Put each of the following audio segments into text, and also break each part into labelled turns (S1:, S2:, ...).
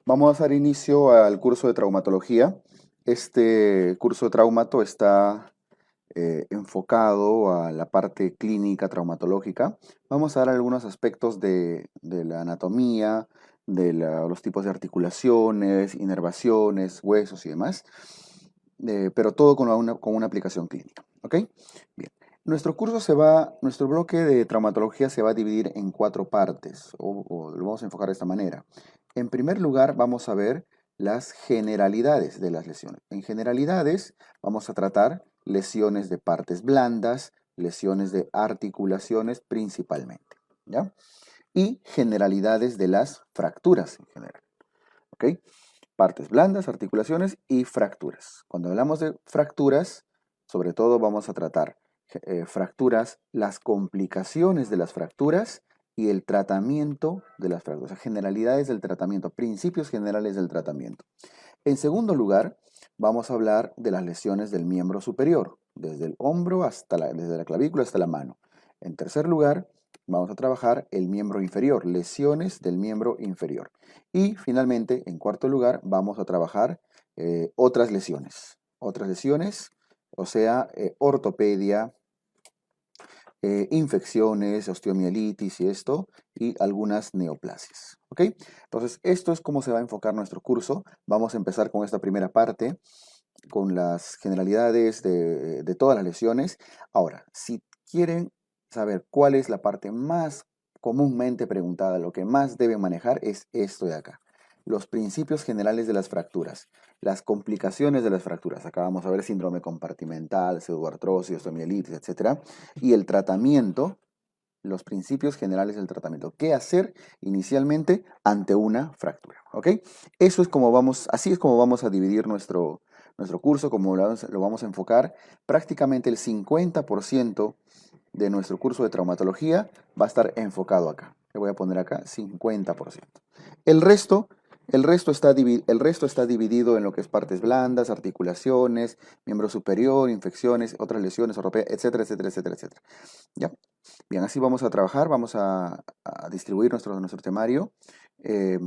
S1: Vamos a dar inicio al curso de traumatología. Este curso de traumato está enfocado a la parte clínica traumatológica. Vamos a dar algunos aspectos de la anatomía, los tipos de articulaciones, inervaciones, huesos y demás, pero todo con una aplicación clínica. ¿Ok? Bien. Nuestro bloque de traumatología se va a dividir en cuatro partes, o lo vamos a enfocar de esta manera. En primer lugar, vamos a ver las generalidades de las lesiones. En generalidades, vamos a tratar lesiones de partes blandas, lesiones de articulaciones principalmente, ¿ya? Y generalidades de las fracturas en general, ¿ok? Partes blandas, articulaciones y fracturas. Cuando hablamos de fracturas, sobre todo vamos a tratar fracturas, las complicaciones de las fracturas y el tratamiento de las fracturas, o sea, generalidades del tratamiento, principios generales del tratamiento. En segundo lugar, vamos a hablar de las lesiones del miembro superior, desde el hombro desde la clavícula hasta la mano. En tercer lugar, vamos a trabajar el miembro inferior, lesiones del miembro inferior. Y finalmente, en cuarto lugar, vamos a trabajar otras lesiones, o sea, ortopedia, infecciones, osteomielitis y esto, y algunas neoplasias. ¿Ok? Entonces, esto es cómo se va a enfocar nuestro curso. Vamos a empezar con esta primera parte, con las generalidades de todas las lesiones. Ahora, si quieren saber cuál es la parte más comúnmente preguntada, lo que más deben manejar es esto de acá. Los principios generales de las fracturas, las complicaciones de las fracturas. Acá vamos a ver síndrome compartimental, pseudoartrosis, osteomielitis, etc. Y el tratamiento, los principios generales del tratamiento. ¿Qué hacer inicialmente ante una fractura? ¿Ok? Así es como vamos a dividir nuestro curso, como lo vamos a enfocar. Prácticamente el 50% de nuestro curso de traumatología va a estar enfocado acá. Le voy a poner acá 50%. El resto, el resto está dividido en lo que es partes blandas, articulaciones, miembro superior, infecciones, otras lesiones, europeas, etcétera, etcétera, etcétera, etcétera. ¿Ya? Bien, así vamos a trabajar, vamos a distribuir nuestro temario. Eh,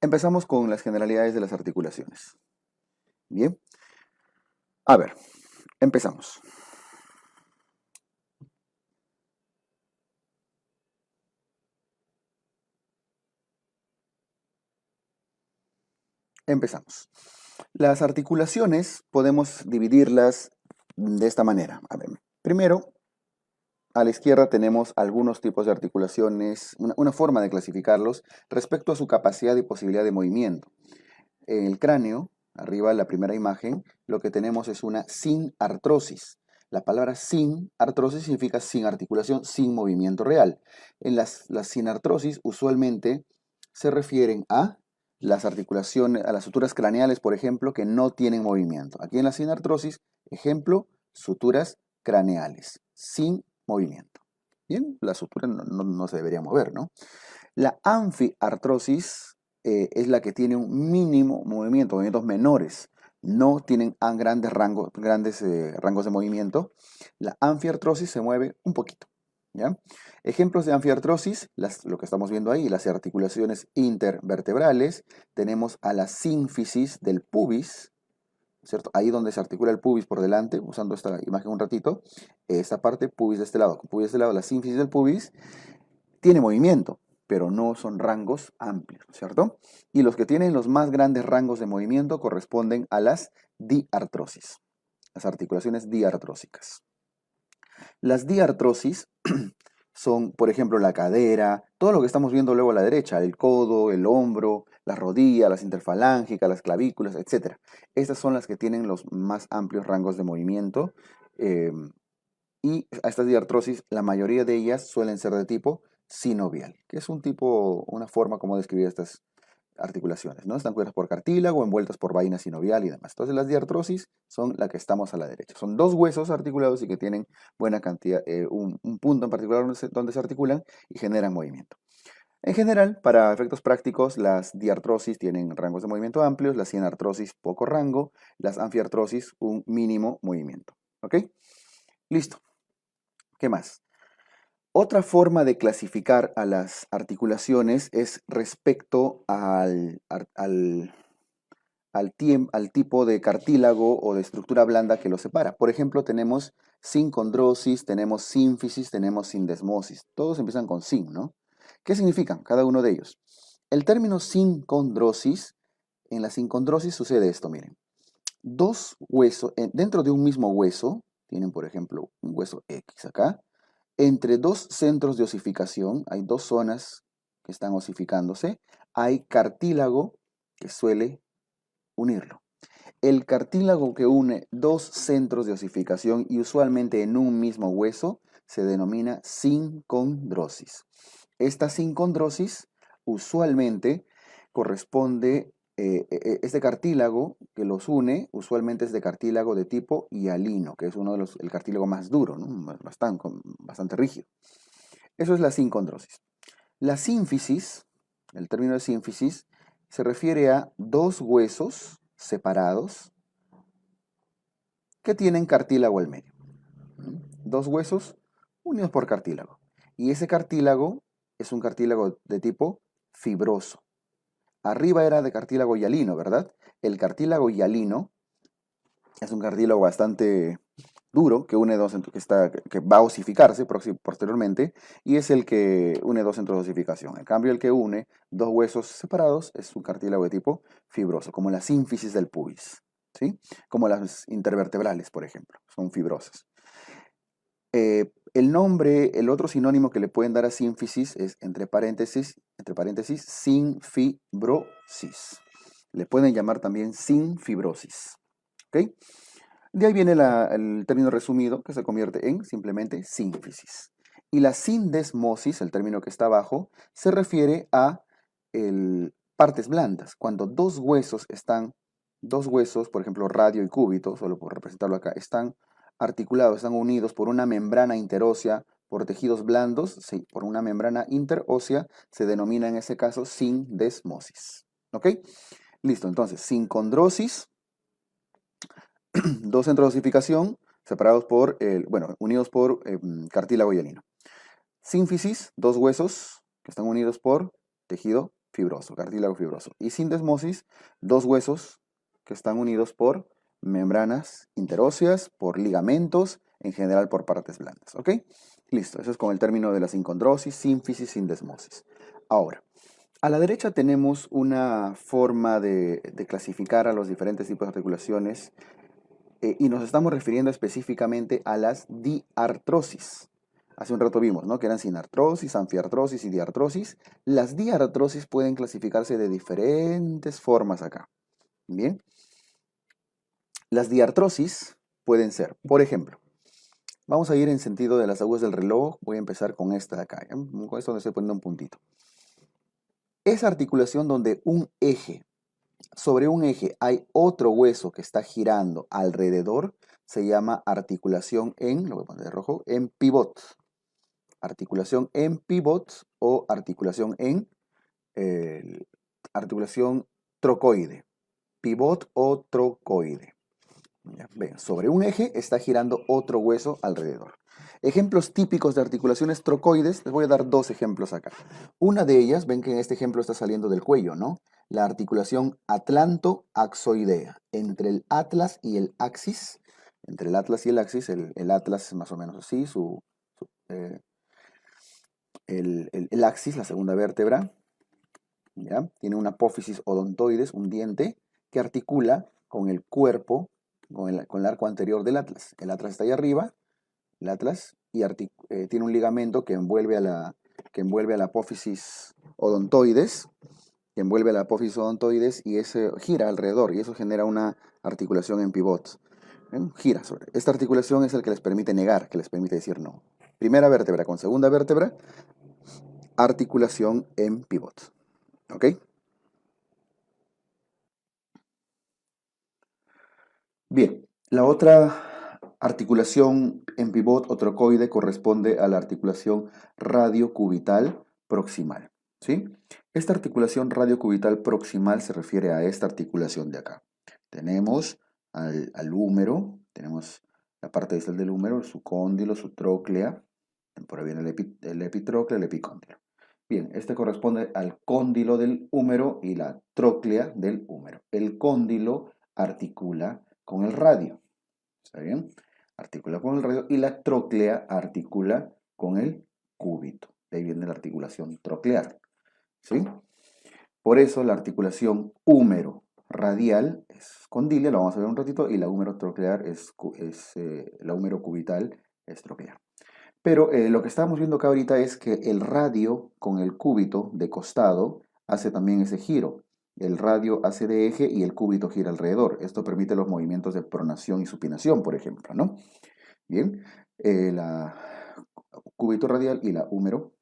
S1: Empezamos con las generalidades de las articulaciones. Bien, a ver, empezamos. Empezamos. Las articulaciones podemos dividirlas de esta manera. A ver, primero, a la izquierda tenemos algunos tipos de articulaciones, una forma de clasificarlos respecto a su capacidad y posibilidad de movimiento. En el cráneo, arriba en la primera imagen, lo que tenemos es una sinartrosis. La palabra sinartrosis significa sin articulación, sin movimiento real. En las sinartrosis usualmente se refieren a las articulaciones, a las suturas craneales, por ejemplo, que no tienen movimiento. Aquí en la sinartrosis, ejemplo, suturas craneales, sin movimiento. Bien, la sutura no se debería mover, ¿no? La anfiartrosis es la que tiene un mínimo movimiento, movimientos menores. No tienen grandes rangos de movimiento. La anfiartrosis se mueve un poquito. ¿Ya? Ejemplos de anfiartrosis, lo que estamos viendo ahí, las articulaciones intervertebrales. Tenemos a la sínfisis del pubis, ¿cierto? Ahí donde se articula el pubis por delante, usando esta imagen un ratito. Esta parte, pubis de este lado, pubis de este lado, la sínfisis del pubis tiene movimiento, pero no son rangos amplios, ¿cierto? Y los que tienen los más grandes rangos de movimiento corresponden a las diartrosis, las articulaciones diartrósicas. Las diartrosis son, por ejemplo, la cadera, todo lo que estamos viendo luego a la derecha, el codo, el hombro, las rodillas, las interfalángicas, las clavículas, etc. Estas son las que tienen los más amplios rangos de movimiento. eh, y a estas diartrosis, la mayoría de ellas suelen ser de tipo sinovial, que es una forma como describir estas articulaciones, ¿no? Están cubiertas por cartílago, envueltas por vaina sinovial y demás. Entonces las diartrosis son la que estamos a la derecha. Son dos huesos articulados y que tienen buena cantidad, un punto en particular donde se articulan y generan movimiento. En general, para efectos prácticos, las diartrosis tienen rangos de movimiento amplios, las sinartrosis poco rango, las anfiartrosis un mínimo movimiento. ¿Ok? Listo. ¿Qué más? Otra forma de clasificar a las articulaciones es respecto al tipo de cartílago o de estructura blanda que lo separa. Por ejemplo, tenemos sincondrosis, tenemos sínfisis, tenemos sindesmosis. Todos empiezan con sin, ¿no? ¿Qué significan cada uno de ellos? El término sincondrosis, en la sincondrosis sucede esto, miren. Dos huesos, dentro de un mismo hueso, tienen por ejemplo un hueso X acá, entre dos centros de osificación, hay dos zonas que están osificándose, hay cartílago que suele unirlo. El cartílago que une dos centros de osificación y usualmente en un mismo hueso se denomina sincondrosis. Esta sincondrosis usualmente corresponde, este cartílago que los une usualmente es de cartílago de tipo hialino, que es el cartílago más duro, ¿no? Bastante rígido. Eso es la sincondrosis. La sínfisis, el término de sínfisis, se refiere a dos huesos separados que tienen cartílago al medio. Dos huesos unidos por cartílago. Y ese cartílago es un cartílago de tipo fibroso. Arriba era de cartílago hialino, ¿verdad? El cartílago hialino es un cartílago bastante duro que une dos centros, que va a osificarse posteriormente, y es el que une dos centros de osificación. En cambio, el que une dos huesos separados es un cartílago de tipo fibroso, como la sínfisis del pubis, ¿sí? Como las intervertebrales, por ejemplo, son fibrosas. El otro sinónimo que le pueden dar a sínfisis es, entre paréntesis, sinfibrosis. Le pueden llamar también sinfibrosis. ¿Ok? De ahí viene el término resumido que se convierte en simplemente sínfisis. Y la sindesmosis, el término que está abajo, se refiere a partes blandas. Cuando dos huesos, por ejemplo, radio y cúbito, solo por representarlo acá, están articulados, están unidos por una membrana interósea, por tejidos blandos, sí, por una membrana interósea, se denomina en ese caso sindesmosis. ¿Ok? Listo, entonces, sincondrosis, dos centros de osificación separados unidos por cartílago hialino. Sínfisis, dos huesos que están unidos por tejido fibroso, cartílago fibroso. Y sindesmosis, dos huesos que están unidos por membranas interóseas, por ligamentos, en general por partes blandas. ¿Ok? Listo, eso es con el término de la sincondrosis, sínfisis, sindesmosis. Ahora, a la derecha tenemos una forma de clasificar a los diferentes tipos de articulaciones y nos estamos refiriendo específicamente a las diartrosis. Hace un rato vimos, ¿no?, que eran sinartrosis, anfiartrosis y diartrosis. Las diartrosis pueden clasificarse de diferentes formas acá. Bien. Las diartrosis pueden ser, por ejemplo, vamos a ir en sentido de las agujas del reloj. Voy a empezar con esta de acá, ¿ya? Con esto donde estoy poniendo un puntito. Esa articulación donde sobre un eje hay otro hueso que está girando alrededor, se llama articulación lo voy a poner de rojo, en pivot. Articulación en pivot o articulación articulación trocoide. Pivot o trocoide. Ya, ven, sobre un eje está girando otro hueso alrededor. Ejemplos típicos de articulaciones trocoides, les voy a dar dos ejemplos acá. Una de ellas, ven que en este ejemplo está saliendo del cuello, ¿no? La articulación atlanto-axoidea, entre el atlas y el axis. Entre el atlas y el axis, el atlas es más o menos así, el axis, la segunda vértebra, ¿ya? Tiene una apófisis odontoides, un diente, que articula con el cuerpo, con el arco anterior del atlas. El atlas está ahí arriba, el atlas, y tiene un ligamento que envuelve a la apófisis odontoides, y ese gira alrededor, y eso genera una articulación en pivot. Gira sobre. Esta articulación es el que les permite negar, que les permite decir no. Primera vértebra con segunda vértebra, articulación en pivot. ¿Ok? Bien, la otra articulación en pivot o trocoide corresponde a la articulación radiocubital proximal. ¿Sí? Esta articulación radiocubital proximal se refiere a esta articulación de acá. Tenemos al húmero, tenemos la parte distal del húmero, su cóndilo, su tróclea, Por ahí viene el epitrócleo, el epicóndilo. Bien, este corresponde al cóndilo del húmero y la tróclea del húmero. El cóndilo articula con el radio. ¿Está bien? Articula con el radio y la tróclea articula con el cúbito. De ahí viene la articulación troclear. ¿Sí? Por eso la articulación húmero radial es condilia, lo vamos a ver un ratito, y la húmero troclear la húmero cubital es troclear. Pero lo que estamos viendo acá ahorita es que el radio con el cúbito de costado hace también ese giro. El radio hace de eje y el cúbito gira alrededor. Esto permite los movimientos de pronación y supinación, por ejemplo, ¿no? Bien, la cúbito radial y la húmero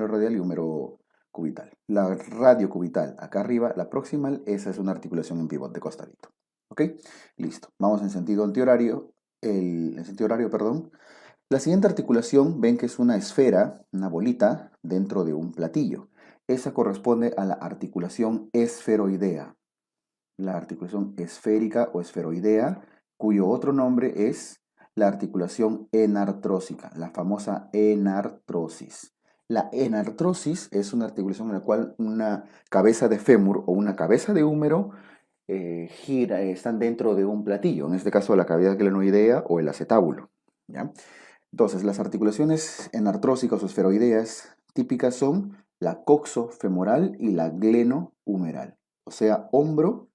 S1: radial y húmero cubital. La radio cubital acá arriba, la proximal, esa es una articulación en pivot de costadito. ¿Ok? Listo. Vamos en sentido antihorario. En sentido horario, perdón. La siguiente articulación, ven que es una esfera, una bolita, dentro de un platillo. Esa corresponde a la articulación esferoidea. La articulación esférica o esferoidea, cuyo otro nombre es la articulación enartrósica, la famosa enartrosis. La enartrosis es una articulación en la cual una cabeza de fémur o una cabeza de húmero gira, están dentro de un platillo, en este caso la cavidad glenoidea o el acetábulo. ¿Ya? Entonces, las articulaciones enartrósicas o esferoideas típicas son la coxofemoral y la glenohumeral, o sea, hombro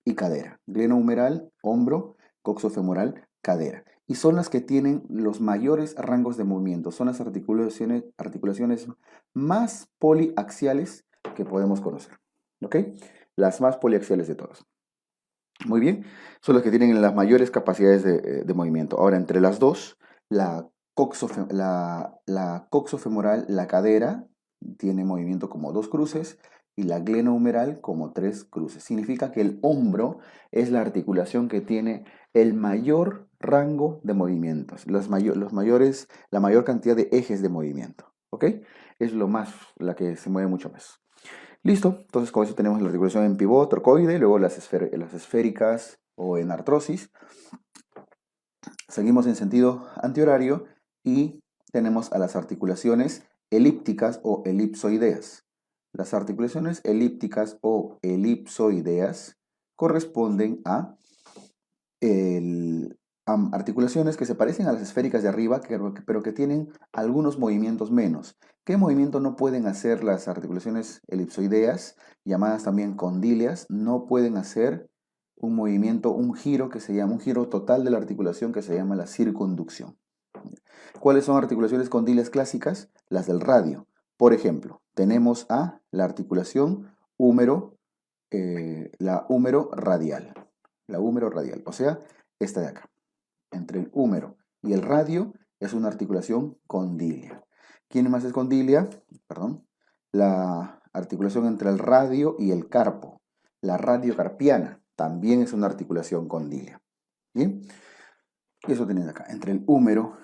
S1: y cadera. Glenohumeral, hombro, coxofemoral, cadera. Y son las que tienen los mayores rangos de movimiento. Son las articulaciones más poliaxiales que podemos conocer. ¿Ok? Las más poliaxiales de todas. Muy bien. Son las que tienen las mayores capacidades de movimiento. Ahora, entre las dos, la coxofemoral, la cadera, tiene movimiento como 2 cruces y la glenohumeral como 3 cruces. Significa que el hombro es la articulación que tiene el mayor rango de movimientos, la mayor cantidad de ejes de movimiento. ¿Ok? Es la que se mueve mucho más. Listo, entonces con eso tenemos la articulación en pivot, trocoide, luego las esféricas o en artrosis. Seguimos en sentido antihorario y tenemos a las articulaciones elípticas o elipsoideas. Las articulaciones elípticas o elipsoideas corresponden a articulaciones que se parecen a las esféricas de arriba, pero que tienen algunos movimientos menos. ¿Qué movimiento no pueden hacer las articulaciones elipsoideas, llamadas también condilias? No pueden hacer un movimiento, un giro que se llama, un giro total de la articulación que se llama la circunducción. ¿Cuáles son articulaciones condilias clásicas? Las del radio. Por ejemplo, tenemos a la articulación la húmero radial. La húmero radial, o sea, esta de acá. Entre el húmero y el radio es una articulación condilia. ¿Quién más es condilia? Perdón. La articulación entre el radio y el carpo. La radiocarpiana también es una articulación condilia. ¿Bien? Y eso tienen acá, entre el húmero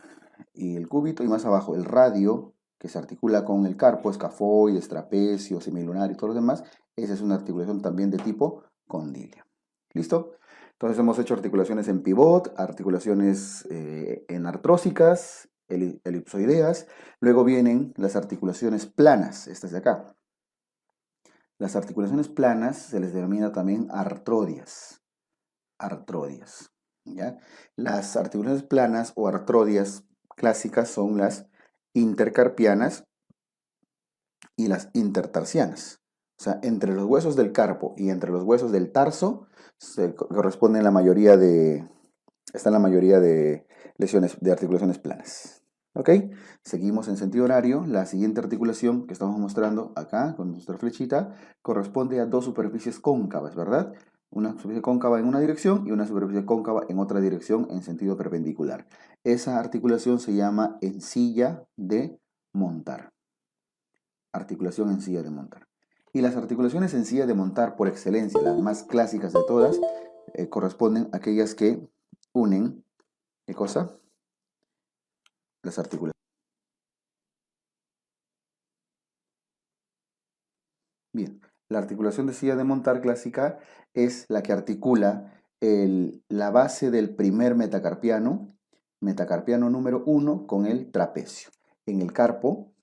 S1: y el cúbito, y más abajo el radio, que se articula con el carpo, escafoides, trapecio, semilunar y todo lo demás. Esa es una articulación también de tipo condilia. ¿Listo? Entonces hemos hecho articulaciones en pivot, articulaciones enartrósicas, elipsoideas. Luego vienen las articulaciones planas, estas de acá. Las articulaciones planas se les denomina también artrodias. Artrodias. ¿Ya? Las articulaciones planas o artrodias clásicas son las intercarpianas y las intertarsianas. O sea, entre los huesos del carpo y entre los huesos del tarso corresponden están la mayoría de lesiones, de articulaciones planas. ¿Ok? Seguimos en sentido horario. La siguiente articulación que estamos mostrando acá con nuestra flechita corresponde a dos superficies cóncavas, ¿verdad? Una superficie cóncava en una dirección y una superficie cóncava en otra dirección en sentido perpendicular. Esa articulación se llama encilla de montar. Articulación en silla de montar. Y las articulaciones en silla de montar por excelencia, las más clásicas de todas, corresponden a aquellas que unen, ¿qué cosa? Las articulaciones. Bien, la articulación de silla de montar clásica es la que articula la base del primer metacarpiano metacarpiano número 1 con el trapecio. En el carpo,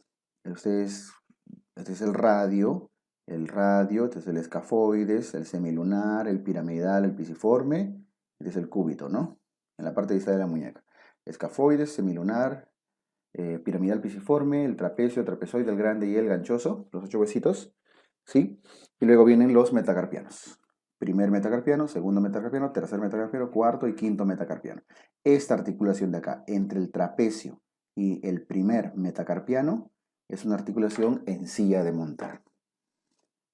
S1: este es el radio, este es el escafoides, el semilunar, el piramidal, el pisiforme, este es el cúbito, ¿no? En la parte distal de la muñeca. Escafoides, semilunar, piramidal, pisiforme, el trapecio, trapezoide, el grande y el ganchoso, los 8 huesitos, ¿sí? Y luego vienen los metacarpianos. Primer metacarpiano, segundo metacarpiano, tercer metacarpiano, cuarto y quinto metacarpiano. Esta articulación de acá, entre el trapecio y el primer metacarpiano, es una articulación en silla de montar.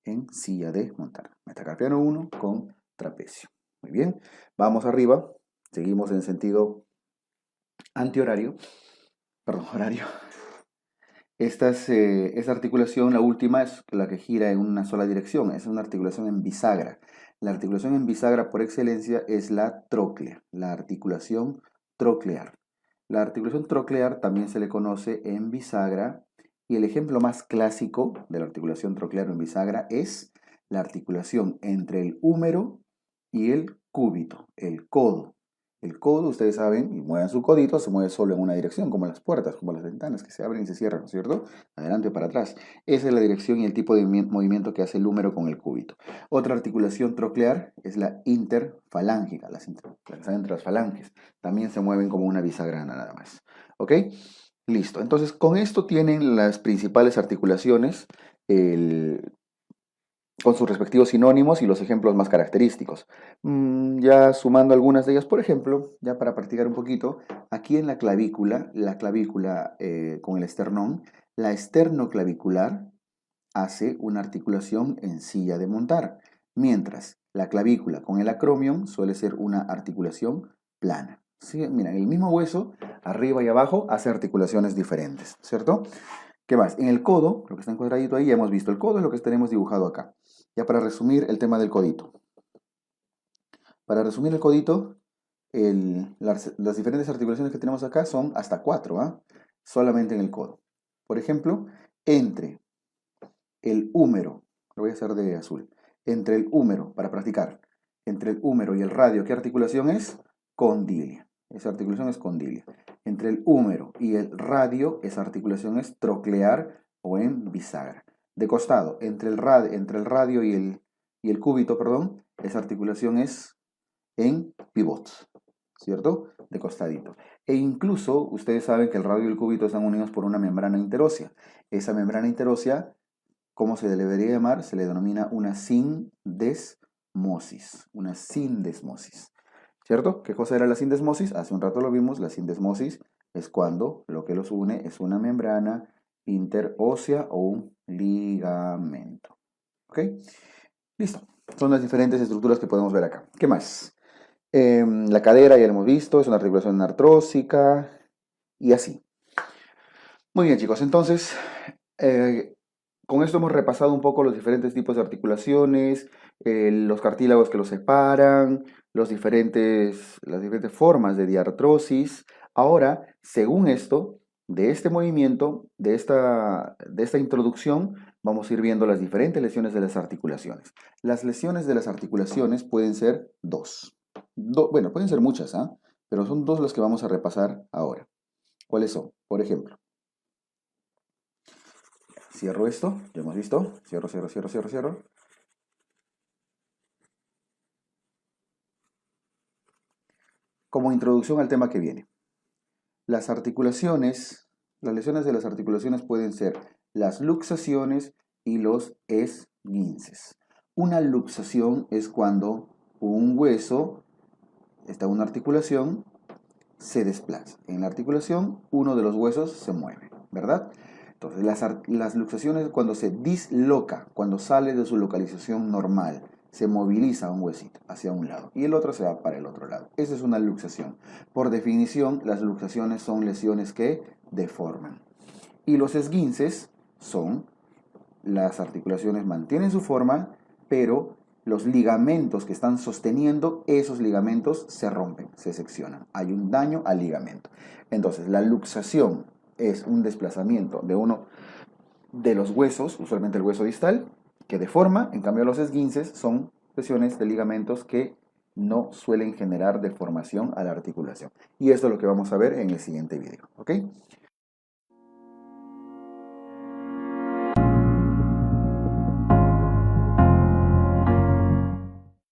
S1: En silla de montar. Metacarpiano 1 con trapecio. Muy bien. Vamos arriba. Seguimos en sentido antihorario. Perdón, horario. Esta articulación, la última, es la que gira en una sola dirección. Es una articulación en bisagra. La articulación en bisagra por excelencia es la tróclea. La articulación troclear. La articulación troclear también se le conoce en bisagra. Y el ejemplo más clásico de la articulación troclear en bisagra es la articulación entre el húmero y el cúbito, el codo. El codo, ustedes saben, y mueven su codito, se mueve solo en una dirección, como las puertas, como las ventanas que se abren y se cierran, ¿no es cierto? Adelante o para atrás. Esa es la dirección y el tipo de movimiento que hace el húmero con el cúbito. Otra articulación troclear es la interfalángica, la que están entre las falanges. También se mueven como una bisagra nada más. ¿Ok? Listo. Entonces, con esto tienen las principales articulaciones, con sus respectivos sinónimos y los ejemplos más característicos. Ya sumando algunas de ellas, por ejemplo, ya para practicar un poquito, aquí en la clavícula con el esternón, la esternoclavicular hace una articulación en silla de montar, mientras la clavícula con el acromion suele ser una articulación plana. ¿Sí? Mira, el mismo hueso, arriba y abajo, hace articulaciones diferentes, ¿cierto? ¿Qué más? En el codo, lo que está encuadradito ahí, ya hemos visto el codo, es lo que tenemos dibujado acá. Ya para resumir el tema del codito. Para resumir el codito, las diferentes articulaciones que tenemos acá son hasta 4, ¿ah? Solamente en el codo. Por ejemplo, entre el húmero, lo voy a hacer de azul, entre el húmero, para practicar, entre el húmero y el radio, ¿qué articulación es? Condilia. Esa articulación es condilia. Entre el húmero y el radio, esa articulación es troclear o en bisagra. De costado, entre el radio y el cúbito, perdón, esa articulación es en pivot, ¿cierto? De costadito. E incluso, ustedes saben que el radio y el cúbito están unidos por una membrana interósea. Esa membrana interósea, ¿cómo se le debería llamar? Se le denomina una sindesmosis. Una sindesmosis. ¿Cierto? ¿Qué cosa era la sindesmosis? Hace un rato lo vimos. La sindesmosis es cuando lo que los une es una membrana interósea o un ligamento. ¿Ok? Listo. Son las diferentes estructuras que podemos ver acá. ¿Qué más? La cadera ya lo hemos visto. Es una articulación artrósica. Y así. Muy bien, chicos. Entonces, con esto hemos repasado un poco los diferentes tipos de articulaciones, los cartílagos que los separan, las diferentes formas de diartrosis. Ahora, según esto, de este movimiento, de esta introducción, vamos a ir viendo las diferentes lesiones de las articulaciones. Las lesiones de las articulaciones pueden ser dos. Bueno, pueden ser muchas, ¿ah? Pero son dos las que vamos a repasar ahora. ¿Cuáles son? Por ejemplo, cierro esto, ya hemos visto. Cierro, cierro, cierro, cierro, cierro. Como introducción al tema que viene. Las articulaciones, las lesiones de las articulaciones pueden ser las luxaciones y los esguinces. Una luxación es cuando un hueso, está una articulación, se desplaza. En la articulación, uno de los huesos se mueve, ¿verdad? Entonces, las luxaciones es cuando se disloca, cuando sale de su localización normal, se moviliza un huesito hacia un lado y el otro se va para el otro lado. Esa es una luxación. Por definición, las luxaciones son lesiones que deforman. Y los esguinces son las articulaciones mantienen su forma, pero los ligamentos que están sosteniendo, esos ligamentos se rompen, se seccionan. Hay un daño al ligamento. Entonces, la luxación es un desplazamiento de uno de los huesos, usualmente el hueso distal, que deforma. En cambio, los esguinces son lesiones de ligamentos que no suelen generar deformación a la articulación. Y esto es lo que vamos a ver en el siguiente video. ¿Ok?